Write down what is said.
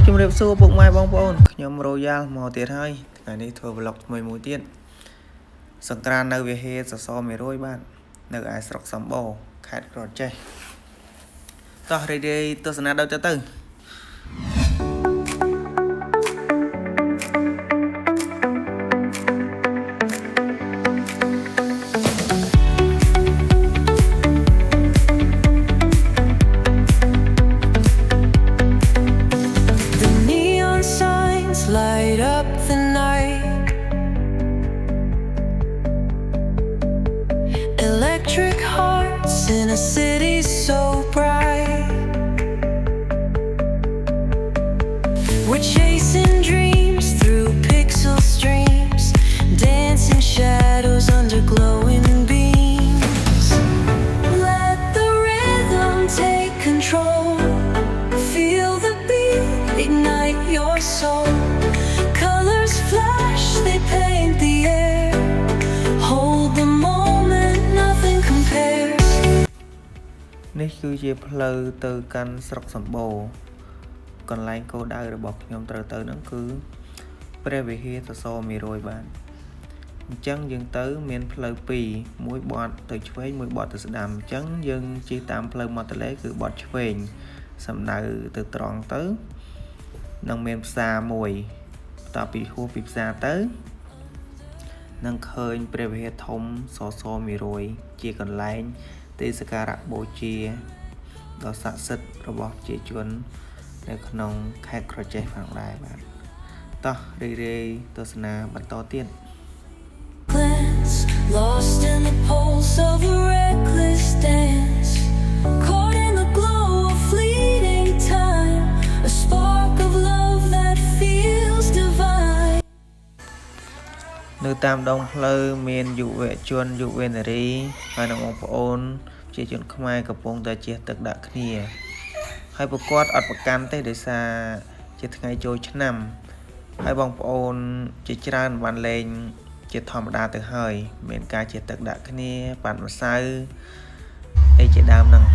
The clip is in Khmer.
ជំរាបសួរពុកម៉ែបងប្អូនខ្ញុំរ៉ូយ៉ាល់មកទៀតហើយថ្ងៃនេះធ្វើ vlog ថ្មីមួយទៀតសង្ក្រាន្តនៅវិហារសសរ100បាទនៅឯស្រុកសំបូរខេត្តក្រចេះតោះរីករាយទស្សនាដល់ទៅlight up the night. Electric hearts in a city so bright. We're chasing dreams through pixel streams, dancing shadows under glowing beams. Let the rhythm take control. Feel the beat, ignite your soul. Flash, they paint the air. Hold the moment, nothing compares. នេះគឺជាផ្លូវទៅកាន់ស្រុកសំបូរកន្លែងគោលដៅរបស់ខ្ញុំត្រូវទៅហ្នឹងគឺព្រះវិហារសសរ100បាទអញ្ចឹងយើងទៅមានផ្លូវ2មួយបត់ទៅឆ្វេងមួយបត់ទៅស្ដាំអញ្ចឹងយើងជិះតាមផ្លូវមាត់ទន្លេគឺបត់ឆ្វេងសំដៅទៅត្រង់ទៅនឹងមានផ្សារមួយតពីហួសពីផ្សារទៅនឹងឃើញព្រះវិហារធំសសរ100ជាកន្លែងទេសក្ការៈបូជាដ៏ស័ក្តិសិទ្ធិរបស់ប្រជាជននៅក្នុងខេត្តក្រចេះផងដែរបាទតោះរីករាយទស្សនាបន្តទៀត Lost in the pulse of a reckless dance, caught in the glow of fleeting time, a spark of love that feels divine. នៅតាមដងផ្លូវមានយុវជនយុវនារីហើយនិងបងប្អូនជាជនខ្មែរកំពុងតែជិះទឹកដាក់គ្នាហើយប្រកួតអត់ប្រកាន់ទេដោយសារជាថ្ងៃចូលឆ្នាំហើយបងប្អូនជាច្រើនបានលេងជាធម្មតាទៅហើយមានការជិះទឹកដាក់គ្នាប៉ាត់ម្សៅអីជាដើមហ្នឹង